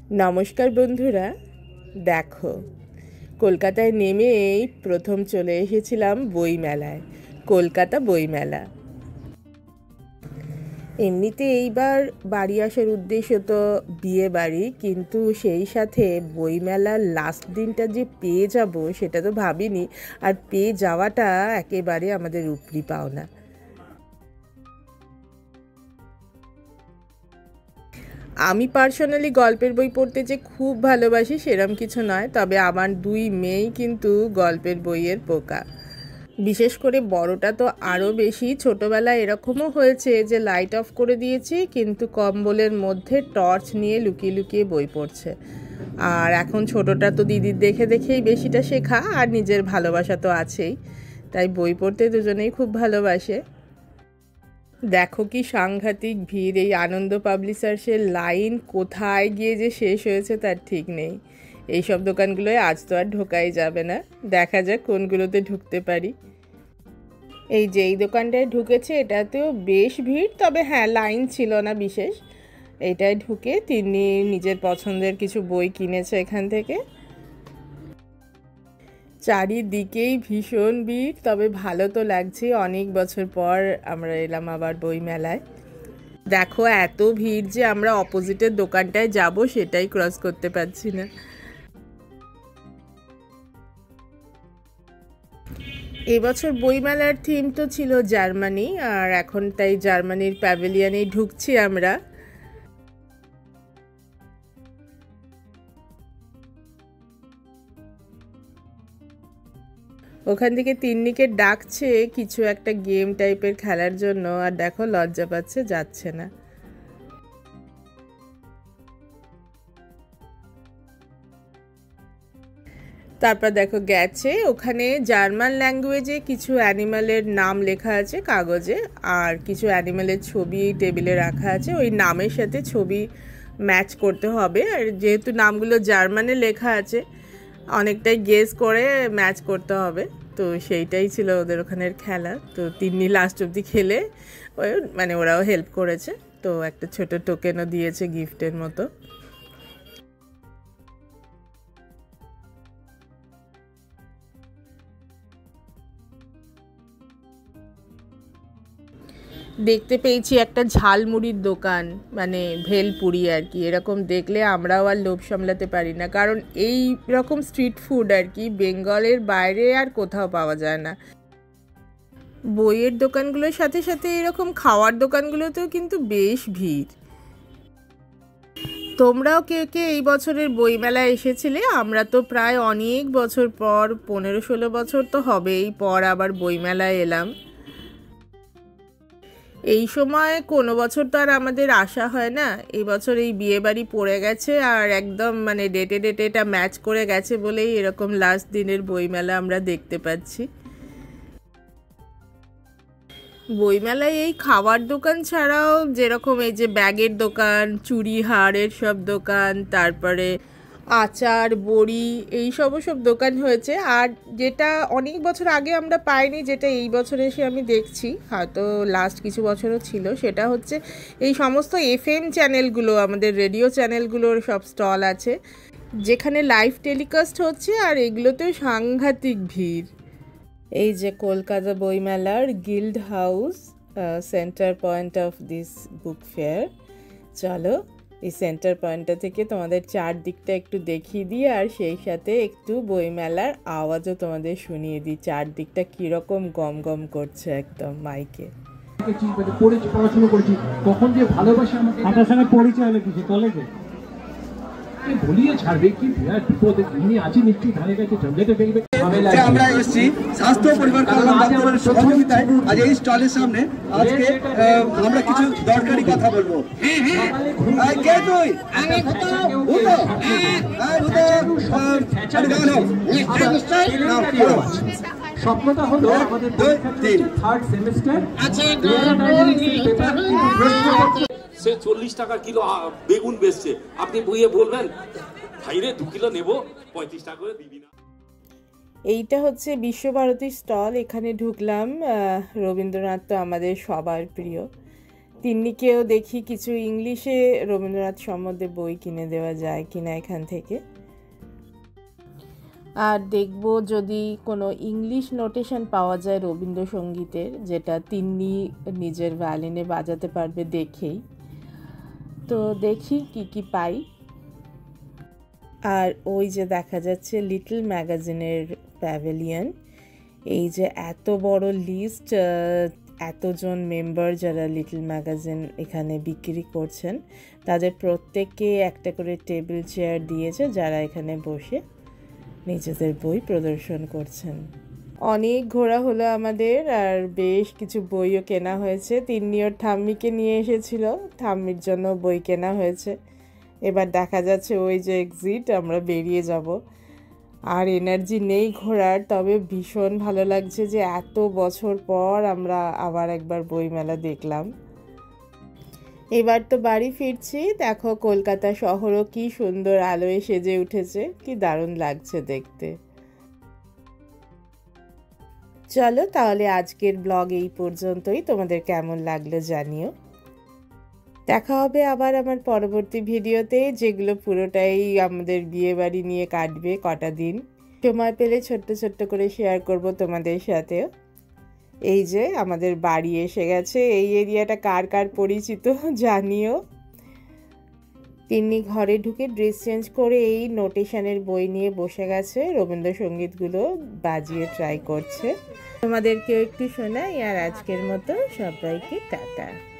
नमस्कार बंधुरा देखो कलकाताय नेमेई प्रथम चले एसेछिलाम बई मेलाय कलकाता बई मेला। एमनिते एइबार बाड़ी आसार उद्देश्य तो बिये बाड़ी किन्तु सेई साथे बई मेलार लास्ट दिनटा जे पेये जाबो सेटा तो भाबिनी आर पेये जावाटा एकेबारे आमादेर उपरि पाওনা। আমি পার্সোনালি গল্পের বই পড়তে যে খুব ভালোবাসি সেরকম কিছু নয়, তবে আমার দুই মেয়েই কিন্তু গল্পের বইয়ের পোকা। বিশেষ করে বড়টা তো আরও বেশি। ছোটোবেলায় এরকমও হয়েছে যে লাইট অফ করে দিয়েছি কিন্তু কম্বলের মধ্যে টর্চ নিয়ে লুকিয়ে লুকিয়ে বই পড়ছে। আর এখন ছোটোটা তো দিদির দেখে দেখেই বেশিটা শেখা, আর নিজের ভালোবাসা তো আছেই, তাই বই পড়তে দুজনেই খুব ভালোবাসে। দেখো কি সাংঘাতিক ভিড়! এই আনন্দ পাবলিশার্সের লাইন কোথায় গিয়ে যে শেষ হয়েছে তার ঠিক নেই। এইসব দোকানগুলোয় আজ তো আর ঢোকাই যাবে না, দেখা যাক কোনগুলোতে ঢুকতে পারি। এই যে এই দোকানটায় ঢুকেছে এটাতেও বেশ ভিড়, তবে হ্যাঁ লাইন ছিল না বিশেষ। এইটায় ঢুকে তিনি নিজের পছন্দের কিছু বই কিনেছে এখান থেকে। চারিদিকেই ভীষণ ভিড়, তবে ভালো তো লাগছে। অনেক বছর পর আমরা এলাম আবার বই মেলায়। দেখো এত ভিড় যে আমরা অপোজিটের দোকানটায় যাব সেটাই ক্রস করতে পারছি না। এবছর বইমেলার থিম তো ছিল জার্মানি, আর এখন তাই জার্মানির প্যাভিলিয়নে ঢুকছি আমরা। ওখান থেকে তিন্নিকে ডাকছে কিছু একটা গেম টাইপের খেলার জন্য, আর দেখো লজ্জা পাচ্ছে, যাচ্ছে না। তারপর দেখো গেছে, ওখানে জার্মান ল্যাঙ্গুয়েজে কিছু অ্যানিমালের নাম লেখা আছে কাগজে, আর কিছু অ্যানিমালের ছবি টেবিলে রাখা আছে। ওই নামের সাথে ছবি ম্যাচ করতে হবে, আর যেহেতু নামগুলো জার্মানে লেখা আছে অনেকটাই গেস করে ম্যাচ করতে হবে। তো সেইটাই ছিল ওদের ওখানের খেলা। তো তিন্নি লাস্ট অবধি খেলে ওই মানে ওরাও হেল্প করেছে, তো একটা ছোট টোকেনও দিয়েছে গিফটের মতো। দেখতে পেয়েছি একটা ঝালমুড়ির দোকান, মানে ভেলপুরি আর কি। এরকম দেখলে আমরাও আর লোভ সামলাতে পারি না, কারণ এই রকম স্ট্রিট ফুড আর কি বেঙ্গলের বাইরে আর কোথাও পাওয়া যায় না। বইয়ের দোকানগুলোর সাথে সাথে এরকম খাওয়ার দোকানগুলোতেও কিন্তু বেশ ভিড়। তোমরাও কে কে এই বছরের বইমেলায় এসেছিলে? আমরা তো প্রায় অনেক বছর পর, 15-16 বছর তো হবেই পর আবার বইমেলায় এলাম। এই সময় কোনো বছর তো আর আমাদের আসা হয় না। এই বছর এই বিয়েবাড়ি পড়ে গেছে আর একদম মানে ডেটে ডেটে এটা ম্যাচ করে গেছে বলেই এরকম লাস্ট দিনের বইমেলা আমরা দেখতে পাচ্ছি। বইমেলায় এই খাবার দোকান ছাড়াও যেরকম এই যে ব্যাগের দোকান, চুড়ি হারের সব দোকান, তারপরে আচার বড়ি এই সব দোকান হয়েছে। আর যেটা অনেক বছর আগে আমরা পাইনি, যেটা এই বছর এসে আমি দেখছি, হয়তো লাস্ট কিছু বছরও ছিল, সেটা হচ্ছে এই সমস্ত FM চ্যানেলগুলো, আমাদের রেডিও চ্যানেলগুলোর সব স্টল আছে যেখানে লাইভ টেলিকাস্ট হচ্ছে, আর এগুলোতেও সাংঘাতিক ভিড়। এই যে কলকাতা বইমেলার guild house, centre point of this book fair. চলো এই সেন্টার পয়েন্টটা থেকে তোমাদের চারদিকটা একটু দেখিয়ে দিই, আর সেই সাথে একটু বইমেলার আওয়াজও তোমাদের শুনিয়ে দিই, চারদিকটা কীরকম গম গম করছে একদম মাইকে। পড়াশোনা করেছি, কখন যে ভালোবাসা আমাকে। আপনার সঙ্গে পরিচয় হলো কিছু কলেজে? ভুলিয়ে ছাড়বে কি বিরাট বিপদে তিনি আছি, নিশ্চয়ই ধারে কাছে ঝঞ্ঝাটে ফেলবে। আমরা এসেছি স্বাস্থ্য পরিবার কল্যাণ দপ্তরের সহযোগিতায় আজ এই স্টলের সামনে আজকে আমরা কিছু দরকারি কথা বলবো। কে তুই? স্বপ্নটা হলো আমাদের থার্ড সেমিস্টার। সে 40 টাকা কিলো বেগুন বেচছে, আপনি বইয়ে বলবেন ভাইরে 2 কিলো নেব 35 টাকা করে দিবি না। এইটা হচ্ছে বিশ্বভারতী স্টল। এখানে ঢুকলাম, রবীন্দ্রনাথ তো আমাদের সবার প্রিয়। তিন্নিকেও দেখি কিছু ইংলিশে রবীন্দ্রনাথ সম্বন্ধে বই কিনে দেওয়া যায় কিনা এখান থেকে। আর দেখব যদি কোনো ইংলিশ নোটেশন পাওয়া যায় রবীন্দ্রসঙ্গীতের, যেটা তিন্নি নিজের ভায়োলিনে বাজাতে পারবে দেখেই। তো দেখি কি কি পাই। আর ওই যে দেখা যাচ্ছে লিটল ম্যাগাজিনের প্যাভিলিয়ন। এই যে এত বড় লিস্ট, এতজন মেম্বার যারা লিটল ম্যাগাজিন এখানে বিক্রি করছেন, তাদের প্রত্যেককে একটা করে টেবিল চেয়ার দিয়েছে, যারা এখানে বসে নিজেদের বই প্রদর্শন করছেন। অনেক ঘোরা হলো আমাদের, আর বেশ কিছু বইও কেনা হয়েছে। তিন্নি ওর ঠাম্মিকে নিয়ে এসেছিল, ঠাম্মির জন্য বই কেনা হয়েছে। এবার দেখা যাচ্ছে ওই যে এক্সিট, আমরা বেরিয়ে যাব। আর এনার্জি নেই ঘোরার, তবে ভীষণ ভালো লাগছে যে এত বছর পর আমরা আবার একবার বইমেলা দেখলাম। এবার তো বাড়ি ফিরছি। দেখো কলকাতা শহরও কি সুন্দর আলোয় সেজে উঠেছে, কি দারুণ লাগছে দেখতে। চলো তাহলে আজকের ব্লগ এই পর্যন্তই। তোমাদের কেমন লাগলো জানিও। দেখা হবে আবার আমার পরবর্তী ভিডিওতে, যেগুলো পুরোটাই আমাদের বিয়ে বাড়ি নিয়ে কাটবে কটা দিন। সময় পেলে ছোট্ট ছোট্ট করে শেয়ার করব তোমাদের সাথেও। এই যে আমাদের বাড়ি এসে গেছে। এই এরিয়াটা কার কার পরিচিত জানিও। তিন্নি ঘরে ঢুকে ড্রেস চেঞ্জ করে এই নোটেশনের বই নিয়ে বসে গেছে, রবীন্দ্রসঙ্গীতগুলো বাজিয়ে ট্রাই করছে। তোমাদেরকেও একটু শোনাই। আর আজকের মতো সবাইকে টাটা।